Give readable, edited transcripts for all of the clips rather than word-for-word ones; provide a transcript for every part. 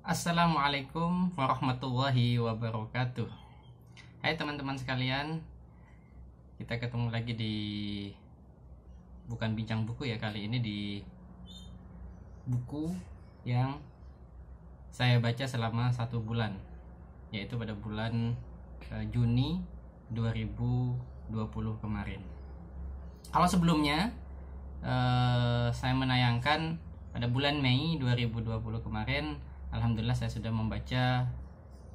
Assalamualaikum warahmatullahi wabarakatuh. Hai teman-teman sekalian, kita ketemu lagi di bukan bincang buku ya, kali ini di buku yang saya baca selama 1 bulan, yaitu pada bulan Juni 2020 kemarin. Kalau sebelumnya saya menayangkan pada bulan Mei 2020 kemarin, alhamdulillah saya sudah membaca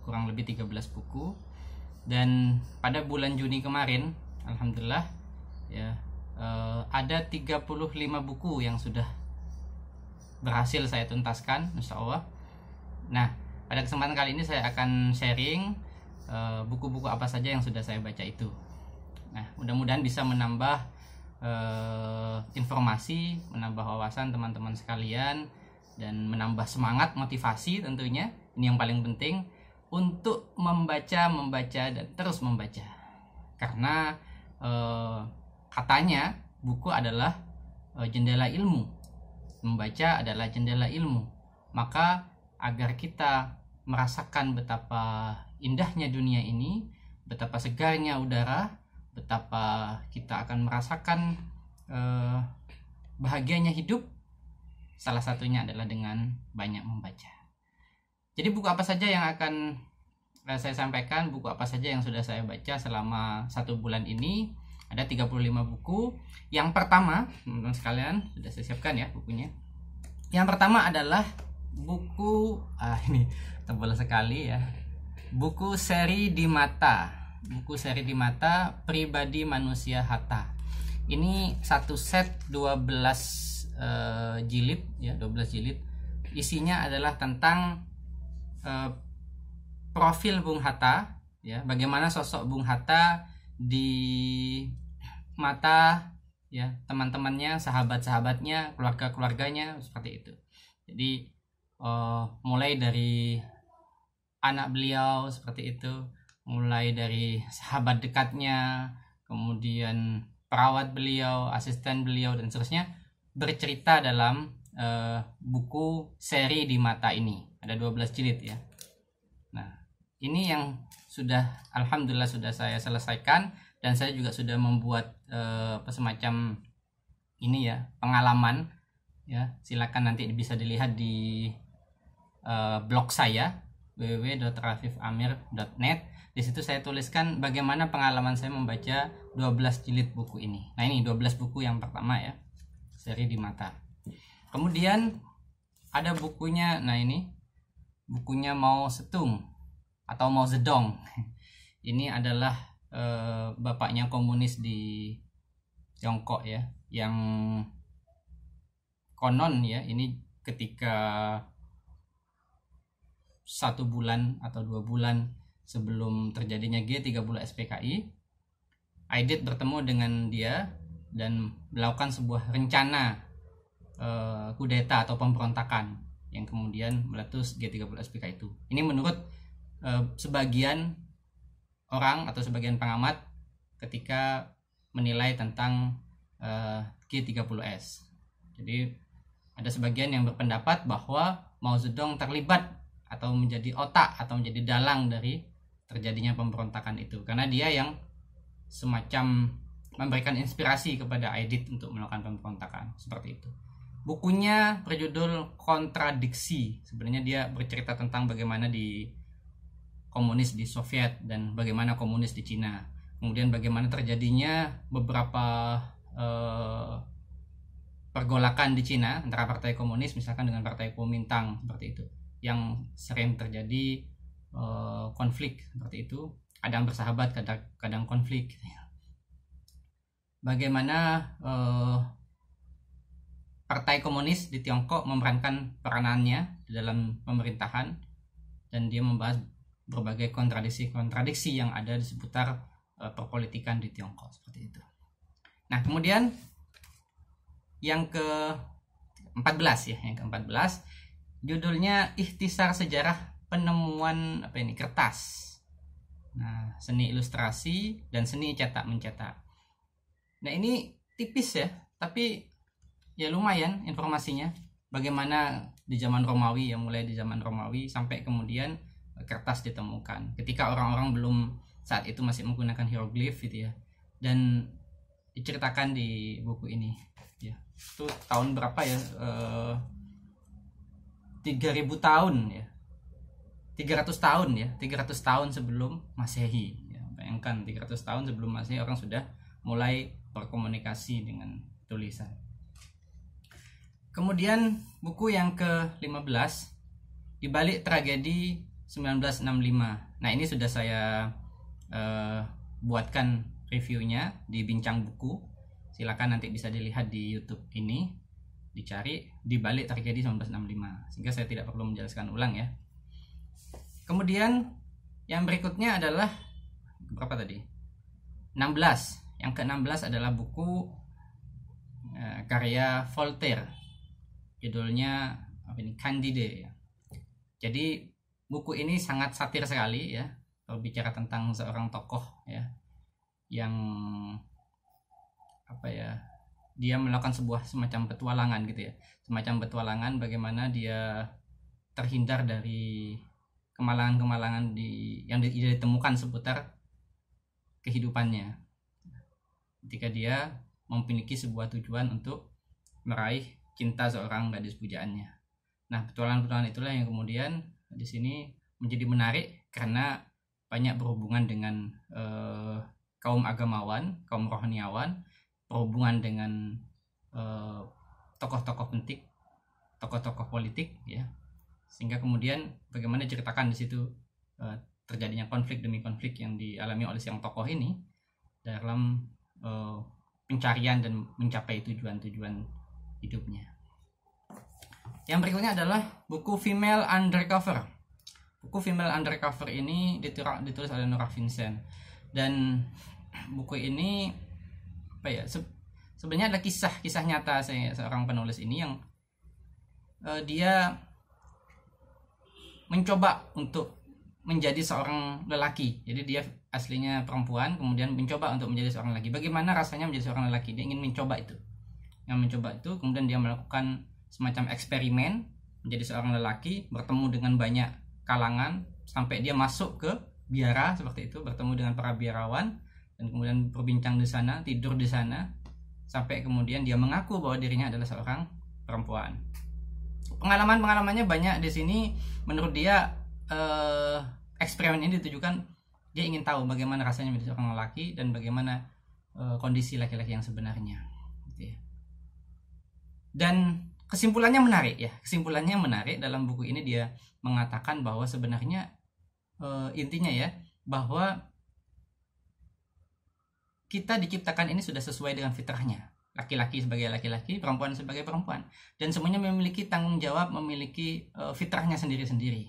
kurang lebih 13 buku. Dan pada bulan Juni kemarin, alhamdulillah ya, ada 35 buku yang sudah berhasil saya tuntaskan, insya Allah. Nah, pada kesempatan kali ini saya akan sharing buku-buku apa saja yang sudah saya baca itu. Nah, mudah-mudahan bisa menambah informasi, menambah wawasan teman-teman sekalian, dan menambah semangat, motivasi tentunya. Ini yang paling penting untuk membaca, dan terus membaca. Karena katanya buku adalah jendela ilmu. Membaca adalah jendela ilmu. Maka agar kita merasakan betapa indahnya dunia ini, betapa segarnya udara, betapa kita akan merasakan bahagianya hidup, salah satunya adalah dengan banyak membaca. Jadi buku apa saja yang akan saya sampaikan, buku apa saja yang sudah saya baca selama 1 bulan ini? Ada 35 buku. Yang pertama, teman-teman sekalian, sudah saya siapkan ya bukunya. Yang pertama adalah buku, ini tebal sekali ya, buku seri di mata. Buku seri di mata, Pribadi Manusia Hatta. Ini satu set 12 jilid ya, 12 jilid. Isinya adalah tentang profil Bung Hatta ya, bagaimana sosok Bung Hatta di mata ya teman-temannya, sahabat-sahabatnya, keluarga-keluarganya, seperti itu. Jadi mulai dari anak beliau seperti itu, mulai dari sahabat dekatnya, kemudian perawat beliau, asisten beliau, dan seterusnya, bercerita dalam buku seri di mata ini. Ada 12 jilid ya. Nah, ini yang sudah, alhamdulillah sudah saya selesaikan, dan saya juga sudah membuat semacam ini ya, pengalaman ya. Silakan nanti bisa dilihat di blog saya www.rafifamir.net. Di situ saya tuliskan bagaimana pengalaman saya membaca 12 jilid buku ini. Nah, ini 12 buku yang pertama ya, seri di mata. Kemudian ada bukunya, nah ini bukunya Mao Zedong atau Mao Zedong. Ini adalah bapaknya komunis di Tiongkok ya, yang konon ya, ini ketika 1 bulan atau 2 bulan sebelum terjadinya G30 SPKI, Aidit bertemu dengan dia dan melakukan sebuah rencana kudeta atau pemberontakan yang kemudian meletus G30 SPK itu. Ini menurut sebagian orang atau sebagian pengamat ketika menilai tentang G30S. Jadi ada sebagian yang berpendapat bahwa Mao Zedong terlibat atau menjadi otak atau menjadi dalang dari terjadinya pemberontakan itu, karena dia yang semacam memberikan inspirasi kepada Aidit untuk melakukan pemberontakan seperti itu. Bukunya berjudul Kontradiksi. Sebenarnya dia bercerita tentang bagaimana di komunis di Soviet dan bagaimana komunis di Cina. Kemudian bagaimana terjadinya beberapa pergolakan di Cina antara partai komunis misalkan dengan partai Kuomintang seperti itu, yang sering terjadi konflik seperti itu. Kadang bersahabat, kadang konflik. Bagaimana partai komunis di Tiongkok memerankan peranannya di dalam pemerintahan, dan dia membahas berbagai kontradiksi yang ada di seputar perpolitikan di Tiongkok seperti itu. Nah, kemudian yang ke-14 ya, yang ke-14 judulnya Ikhtisar Sejarah Penemuan kertas. Nah, seni ilustrasi dan seni cetak mencetak. Nah, ini tipis ya, tapi ya lumayan informasinya. bagaimana di zaman Romawi, ya mulai di zaman Romawi sampai kemudian kertas ditemukan. Ketika orang-orang belum saat itu masih menggunakan hieroglif gitu ya. Dan diceritakan di buku ini ya. Itu tahun berapa ya? 3000 tahun ya. 300 tahun ya. 300 tahun sebelum Masehi. Ya, bayangkan 300 tahun sebelum Masehi orang sudah mulai berkomunikasi dengan tulisan. Kemudian buku yang ke-15, Di Balik Tragedi 1965. Nah, ini sudah saya buatkan reviewnya di Bincang Buku. Silakan nanti bisa dilihat di YouTube ini, dicari Di Balik Tragedi 1965, sehingga saya tidak perlu menjelaskan ulang ya. Kemudian yang berikutnya adalah berapa tadi? 16. Yang ke-16 adalah buku karya Voltaire. Judulnya apa ini? Candide ya. Jadi buku ini sangat satir sekali ya, berbicara tentang seorang tokoh ya yang apa ya, dia melakukan sebuah semacam petualangan gitu ya, semacam petualangan bagaimana dia terhindar dari kemalangan-kemalangan yang ditemukan seputar kehidupannya ketika dia memiliki sebuah tujuan untuk meraih cinta seorang gadis pujaannya. Nah, petualangan-petualangan itulah yang kemudian di sini menjadi menarik karena banyak berhubungan dengan kaum agamawan, kaum rohaniawan, berhubungan dengan tokoh-tokoh penting, tokoh-tokoh politik ya. Sehingga kemudian bagaimana diceritakan di situ terjadinya konflik demi konflik yang dialami oleh sang tokoh ini dalam pencarian dan mencapai tujuan-tujuan hidupnya. Yang berikutnya adalah buku Female Undercover. Buku Female Undercover ini ditulis oleh Nora Vincent, dan buku ini apa ya, sebenarnya ada kisah nyata seorang penulis ini yang dia mencoba untuk menjadi seorang lelaki. Jadi dia aslinya perempuan, kemudian mencoba untuk menjadi seorang lelaki. Bagaimana rasanya menjadi seorang lelaki? Dia ingin mencoba itu. Kemudian dia melakukan semacam eksperimen menjadi seorang lelaki, bertemu dengan banyak kalangan sampai dia masuk ke biara seperti itu, bertemu dengan para biarawan dan kemudian berbincang di sana, tidur di sana sampai kemudian dia mengaku bahwa dirinya adalah seorang perempuan. Pengalamannya banyak di sini. Menurut dia eksperimen ini ditujukan dia ingin tahu bagaimana rasanya menjadi seorang lelaki dan bagaimana kondisi laki-laki yang sebenarnya. Dan kesimpulannya menarik dalam buku ini. Dia mengatakan bahwa sebenarnya intinya ya, bahwa kita diciptakan ini sudah sesuai dengan fitrahnya, laki-laki sebagai laki-laki, perempuan sebagai perempuan, dan semuanya memiliki tanggung jawab, memiliki fitrahnya sendiri-sendiri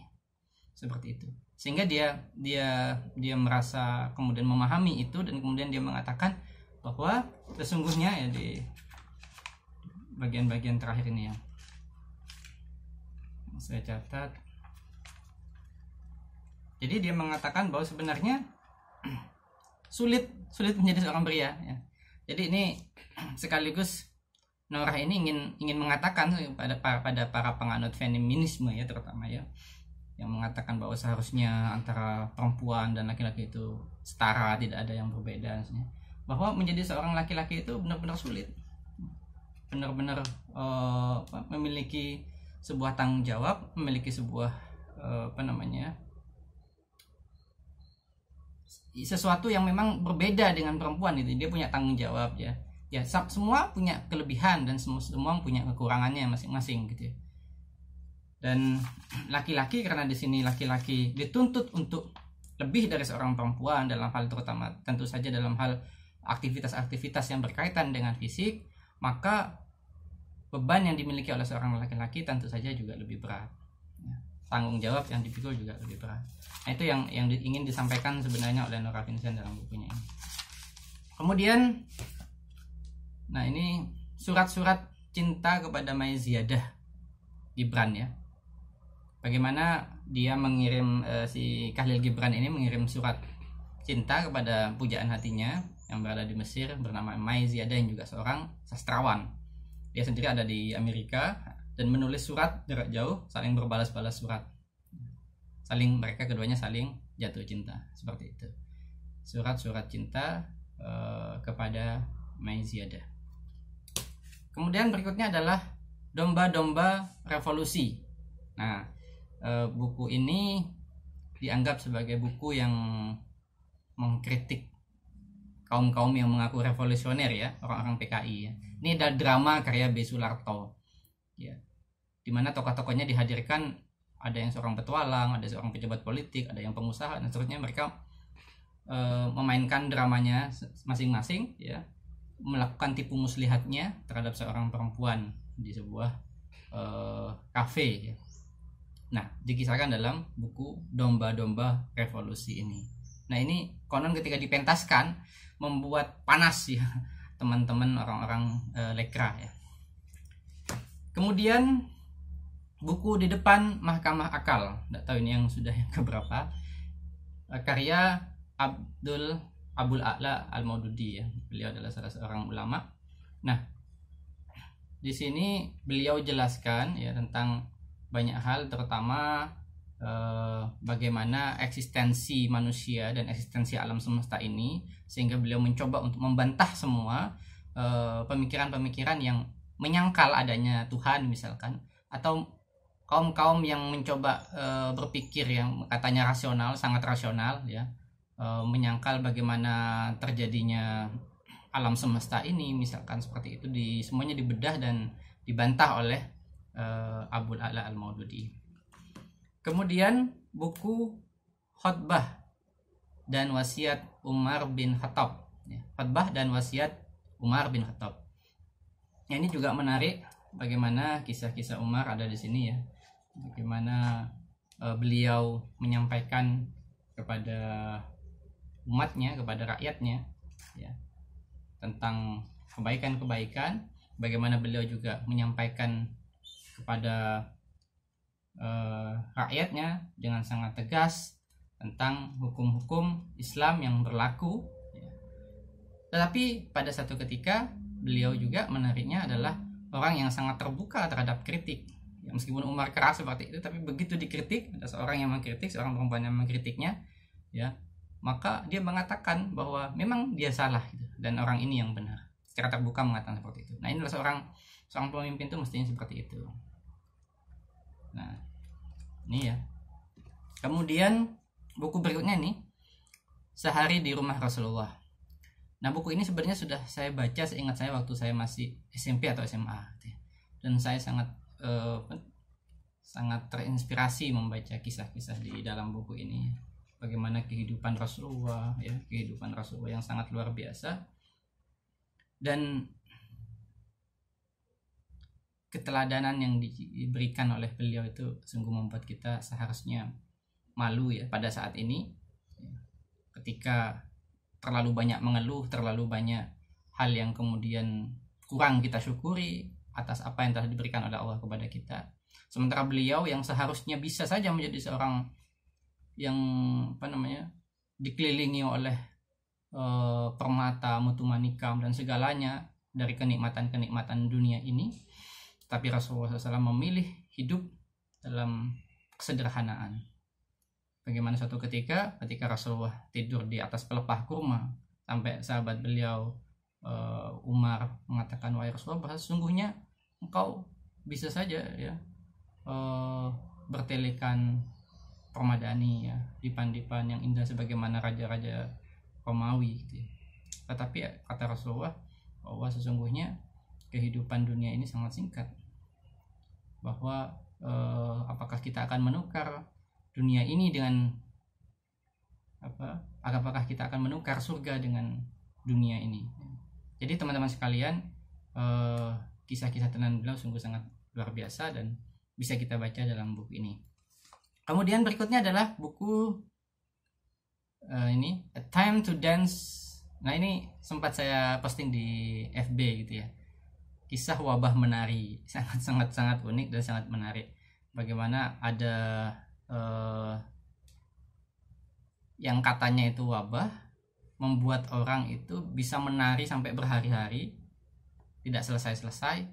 seperti itu. Sehingga dia merasa kemudian memahami itu, dan kemudian dia mengatakan bahwa sesungguhnya ya, di bagian-bagian terakhir ini ya saya catat. Jadi dia mengatakan bahwa sebenarnya sulit menjadi seorang pria ya. Jadi ini sekaligus Nora ini ingin mengatakan pada para penganut feminisme ya, terutama ya, yang mengatakan bahwa seharusnya antara perempuan dan laki-laki itu setara, tidak ada yang berbeda, bahwa menjadi seorang laki-laki itu benar-benar sulit, benar-benar memiliki sebuah tanggung jawab, memiliki sebuah sesuatu yang memang berbeda dengan perempuan itu. Dia punya tanggung jawab ya. Semua punya kelebihan dan semua punya kekurangannya masing-masing gitu ya. Dan laki-laki, karena di sini laki-laki dituntut untuk lebih dari seorang perempuan dalam hal, terutama tentu saja dalam hal aktivitas-aktivitas yang berkaitan dengan fisik, maka beban yang dimiliki oleh seorang laki-laki tentu saja juga lebih berat. Tanggung jawab yang dipikul juga lebih berat. Nah, itu yang ingin disampaikan sebenarnya oleh Nora Vincent dalam bukunya ini. Kemudian, nah ini surat-surat cinta kepada Mai Ziyadah Gibran ya. Bagaimana dia mengirim, si Khalil Gibran ini mengirim surat cinta kepada pujaan hatinya yang berada di Mesir bernama Mai Ziyadah, yang juga seorang sastrawan. Dia sendiri ada di Amerika dan menulis surat jarak jauh, saling berbalas-balas surat. Mereka keduanya saling jatuh cinta, seperti itu. Surat-surat cinta kepada Maiziadah. Kemudian berikutnya adalah domba-domba revolusi. Nah, buku ini dianggap sebagai buku yang mengkritik kaum-kaum yang mengaku revolusioner ya, orang-orang PKI ya. Ini ada drama karya B. Sularto ya, dimana tokoh-tokohnya dihadirkan, ada yang seorang petualang, ada seorang pejabat politik, ada yang pengusaha, dan seterusnya. Mereka memainkan dramanya masing-masing ya, melakukan tipu muslihatnya terhadap seorang perempuan di sebuah kafe ya. Nah, dikisahkan dalam buku Domba-domba Revolusi ini. Nah, ini konon ketika dipentaskan membuat panas ya teman-teman orang-orang lekra ya. Kemudian buku Di Depan Mahkamah Akal, tidak tahu ini yang sudah yang keberapa, karya Abul A'la Al-Maududi ya. Beliau adalah salah seorang ulama. Nah, di sini beliau jelaskan ya tentang banyak hal, terutama bagaimana eksistensi manusia dan eksistensi alam semesta ini, sehingga beliau mencoba untuk membantah semua pemikiran-pemikiran yang menyangkal adanya Tuhan misalkan, atau kaum-kaum yang mencoba berpikir yang katanya rasional, sangat rasional ya, menyangkal bagaimana terjadinya alam semesta ini misalkan, seperti itu. Semuanya dibedah dan dibantah oleh Abul A'la Al-Maududi. Kemudian buku Khutbah dan Wasiat Umar bin Khattab ya. Khutbah dan Wasiat Umar bin Khattab. Ya, ini juga menarik bagaimana kisah-kisah Umar ada di sini ya. Bagaimana beliau menyampaikan kepada umatnya, kepada rakyatnya ya, tentang kebaikan-kebaikan. Bagaimana beliau juga menyampaikan kepada rakyatnya dengan sangat tegas tentang hukum-hukum Islam yang berlaku ya. Tetapi pada satu ketika beliau juga menariknya adalah orang yang sangat terbuka terhadap kritik ya, meskipun Umar keras seperti itu, tapi begitu dikritik, ada seorang yang mengkritik, seorang perempuan yang mengkritiknya ya, maka dia mengatakan bahwa memang dia salah gitu, dan orang ini yang benar, secara terbuka mengatakan seperti itu. Nah, inilah seorang pemimpin itu mestinya seperti itu. Nah, ini ya. Kemudian buku berikutnya nih, Sehari di Rumah Rasulullah. Nah, buku ini sebenarnya sudah saya baca, seingat saya waktu saya masih SMP atau SMA gitu ya. Dan saya sangat terinspirasi membaca kisah-kisah di dalam buku ini. Bagaimana kehidupan Rasulullah ya, kehidupan Rasulullah yang sangat luar biasa. Dan keteladanan yang diberikan oleh beliau itu sungguh membuat kita seharusnya malu ya pada saat ini, ketika terlalu banyak mengeluh, terlalu banyak hal yang kemudian kurang kita syukuri atas apa yang telah diberikan oleh Allah kepada kita. Sementara beliau yang seharusnya bisa saja menjadi seorang yang dikelilingi oleh permata, mutu manikam dan segalanya dari kenikmatan-kenikmatan dunia ini, tapi Rasulullah SAW memilih hidup dalam kesederhanaan. Bagaimana suatu ketika Rasulullah tidur di atas pelepah kurma, sampai sahabat beliau Umar mengatakan, wahai Rasulullah, sesungguhnya engkau bisa saja ya bertelekan permadani ya, dipan-dipan yang indah sebagaimana raja-raja Romawi gitu ya. Tetapi kata Rasulullah bahwa sesungguhnya kehidupan dunia ini sangat singkat, bahwa apakah kita akan menukar dunia ini dengan apakah kita akan menukar surga dengan dunia ini. Jadi teman-teman sekalian, kisah-kisah tentang beliau sungguh sangat luar biasa dan bisa kita baca dalam buku ini. Kemudian berikutnya adalah buku ini A Time to Dance. Nah, ini sempat saya posting di FB gitu ya. Kisah wabah menari, sangat unik dan sangat menarik. Bagaimana ada yang katanya itu wabah membuat orang itu bisa menari sampai berhari-hari tidak selesai-selesai,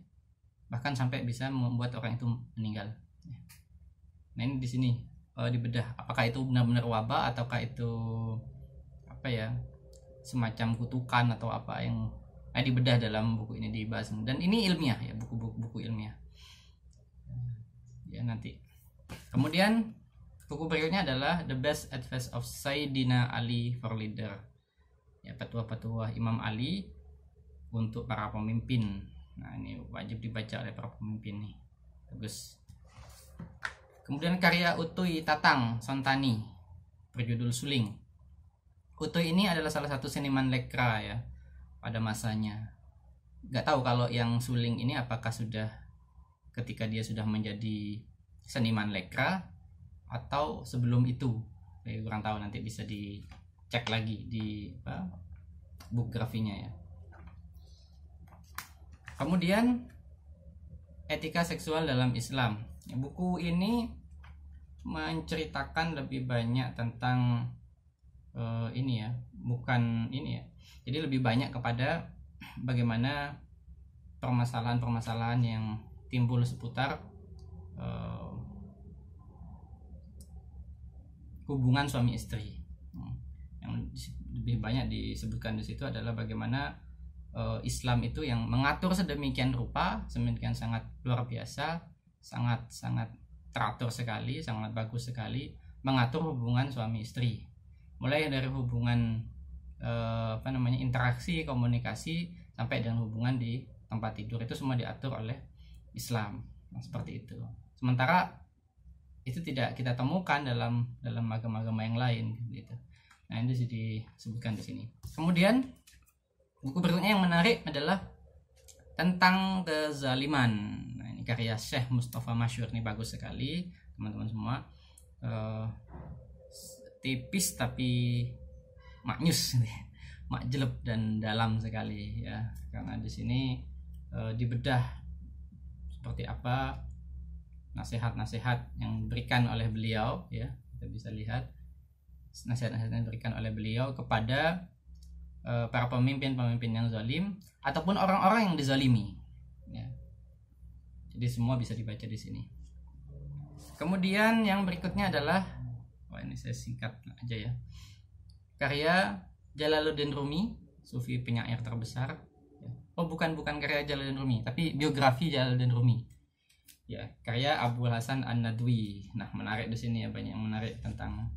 bahkan sampai bisa membuat orang itu meninggal. Nah ini di sini dibedah apakah itu benar-benar wabah ataukah itu apa ya, semacam kutukan atau apa yang dibedah dalam buku ini, dibahas. Dan ini ilmiah ya, buku ilmiah ya nanti. Kemudian buku berikutnya adalah The Best Advice of Sayyidina Ali for Leader, ya, petua-petua Imam Ali untuk para pemimpin. Nah ini wajib dibaca oleh para pemimpin nih, bagus. Kemudian karya Utuy Tatang Sontani berjudul Suling. Utuy ini adalah salah satu seniman lekra ya pada masanya. Gak tahu kalau yang Suling ini apakah sudah ketika dia sudah menjadi seniman lekra atau sebelum itu. Saya kurang tahu, nanti bisa dicek lagi di book grafinya ya. Kemudian Etika Seksual dalam Islam. Buku ini menceritakan lebih banyak tentang ini ya, bukan ini ya. Jadi lebih banyak kepada bagaimana permasalahan-permasalahan yang timbul seputar hubungan suami istri. Yang lebih banyak disebutkan di situ adalah bagaimana Islam itu yang mengatur sedemikian rupa, sedemikian sangat luar biasa, sangat teratur sekali, sangat bagus sekali mengatur hubungan suami istri. Mulai dari hubungan interaksi, komunikasi, sampai dengan hubungan di tempat tidur, itu semua diatur oleh Islam. Nah, seperti itu. Sementara itu tidak kita temukan dalam agama-agama yang lain gitu. Nah, ini disebutkan di sini. Kemudian buku berikutnya yang menarik adalah tentang kezaliman. Nah, ini karya Syekh Mustafa Masyhur, ini bagus sekali teman-teman semua. Tipis tapi maknyus, makjeleb dan dalam sekali ya, karena di sini dibedah seperti apa nasihat-nasihat yang diberikan oleh beliau ya. Kita bisa lihat nasihat-nasihat yang diberikan oleh beliau kepada para pemimpin yang zalim ataupun orang-orang yang dizalimi ya. Jadi semua bisa dibaca di sini. Kemudian yang berikutnya adalah, ini saya singkat aja ya, karya Jalaluddin Rumi, sufi penyair terbesar. Bukan karya Jalaluddin Rumi, tapi biografi Jalaluddin Rumi. Ya, karya Abul Hasan An-Nadwi. Nah, menarik di sini ya, banyak yang menarik tentang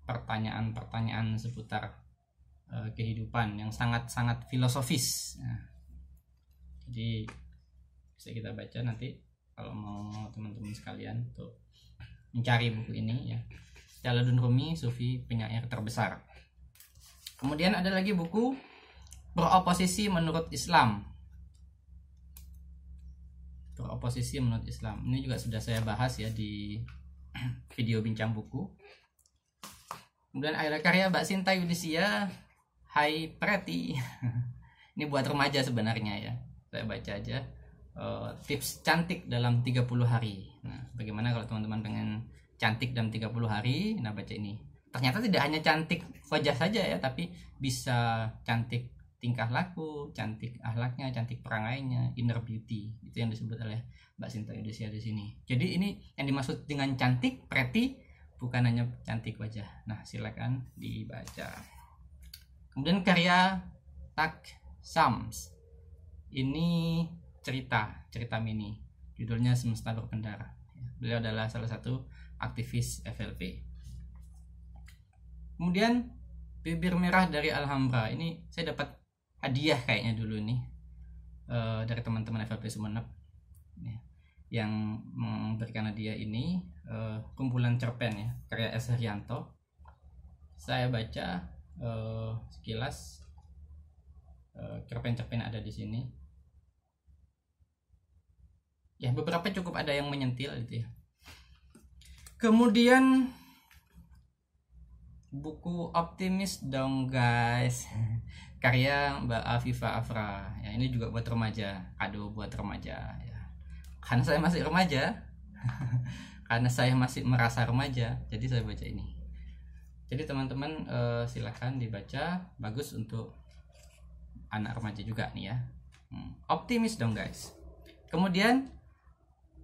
pertanyaan-pertanyaan seputar kehidupan yang sangat-sangat filosofis. Nah, jadi bisa kita baca nanti kalau mau teman-teman sekalian untuk mencari buku ini ya. Jalaluddin Rumi, sufi penyair terbesar. Kemudian ada lagi buku Beroposisi Menurut Islam. Beroposisi Menurut Islam. Ini juga sudah saya bahas ya di video bincang buku. Kemudian ada karya Mbak Sinta Yudisia, Hai Preti. Ini buat remaja sebenarnya ya. Saya baca aja. Tips cantik dalam 30 hari. Nah, bagaimana kalau teman-teman pengen cantik dalam 30 hari? Nah, baca ini. Ternyata tidak hanya cantik wajah saja ya, tapi bisa cantik tingkah laku, cantik akhlaknya, cantik perangainya, inner beauty. Itu yang disebut oleh Mbak Sinta Yudisia di sini. Jadi ini yang dimaksud dengan cantik, pretty, bukan hanya cantik wajah. Nah, silakan dibaca. Kemudian karya Tak Sams. Ini cerita mini. Judulnya Semesta Berkendara. Beliau adalah salah satu aktivis FLP. Kemudian Bibir Merah dari Alhambra. Ini saya dapat hadiah kayaknya dulu nih dari teman-teman FLP Sumeneb yang memberikan hadiah ini, kumpulan cerpen ya, karya S. Haryanto. Saya baca sekilas cerpen-cerpen ada di sini. Ya, beberapa cukup ada yang menyentil gitu ya. Kemudian buku Optimis Dong Guys, karya Mbak Afifa Afra. Ya, ini juga buat remaja, kado buat remaja ya. Karena saya masih remaja, karena saya masih merasa remaja, jadi saya baca ini. Jadi teman-teman silakan dibaca, bagus untuk anak remaja juga nih ya. Optimis dong guys. Kemudian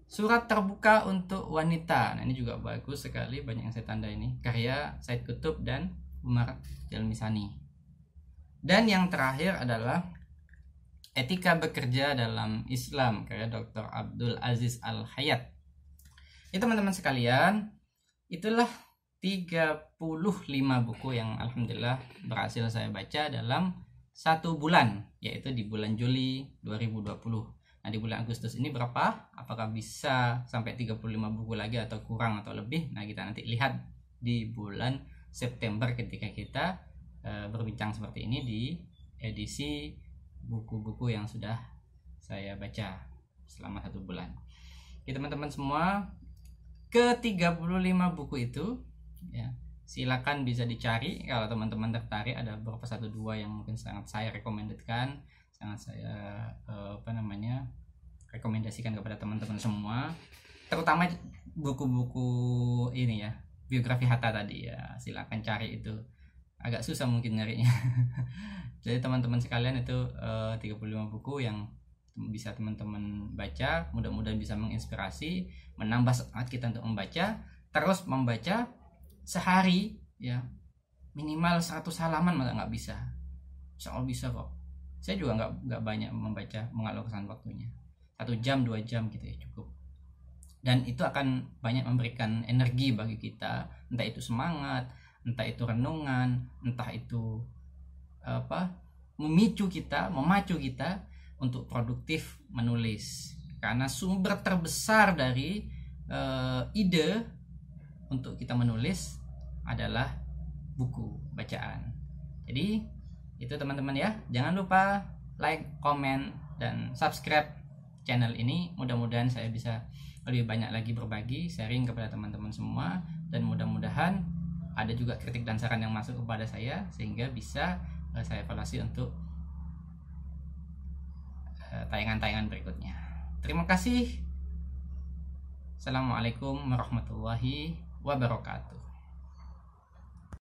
surat terbuka untuk wanita. Nah, ini juga bagus sekali, banyak yang saya tanda ini. Karya Said Kutub dan Umar Jalmisani. Dan yang terakhir adalah Etika Bekerja dalam Islam, karya Dr. Abdul Aziz Al-Hayat. Ini teman-teman sekalian, itulah 35 buku yang alhamdulillah berhasil saya baca dalam 1 bulan, yaitu di bulan Juli 2020. Nah, di bulan Agustus ini berapa? Apakah bisa sampai 35 buku lagi atau kurang atau lebih? Nah, kita nanti lihat di bulan September ketika kita berbincang seperti ini di edisi buku-buku yang sudah saya baca selama 1 bulan. Oke teman-teman semua, ke 35 buku itu ya, silakan bisa dicari kalau teman-teman tertarik. Ada beberapa 1-2 yang mungkin sangat saya rekomendasikan, sangat saya rekomendasikan kepada teman-teman semua, terutama buku-buku ini ya, biografi Hatta tadi ya, silakan cari itu. Agak susah mungkin nyarinya. Jadi teman-teman sekalian, itu 35 buku yang bisa teman-teman baca, mudah-mudahan bisa menginspirasi, menambah semangat kita untuk membaca, terus membaca sehari ya, minimal 100 halaman. Masa nggak bisa? Insya Allah bisa kok. Saya juga nggak banyak membaca, mengalokasikan waktunya 1 jam 2 jam gitu ya, cukup. Dan itu akan banyak memberikan energi bagi kita, entah itu semangat, entah itu renungan, entah itu memacu kita untuk produktif menulis. Karena sumber terbesar dari ide untuk kita menulis adalah buku bacaan. Jadi itu teman-teman ya, jangan lupa like, komen, dan subscribe channel ini. Mudah-mudahan saya bisa lebih banyak lagi berbagi, sharing kepada teman-teman semua, dan mudah-mudahan ada juga kritik dan saran yang masuk kepada saya sehingga bisa saya evaluasi untuk tayangan-tayangan berikutnya. Terima kasih. Assalamualaikum warahmatullahi wabarakatuh.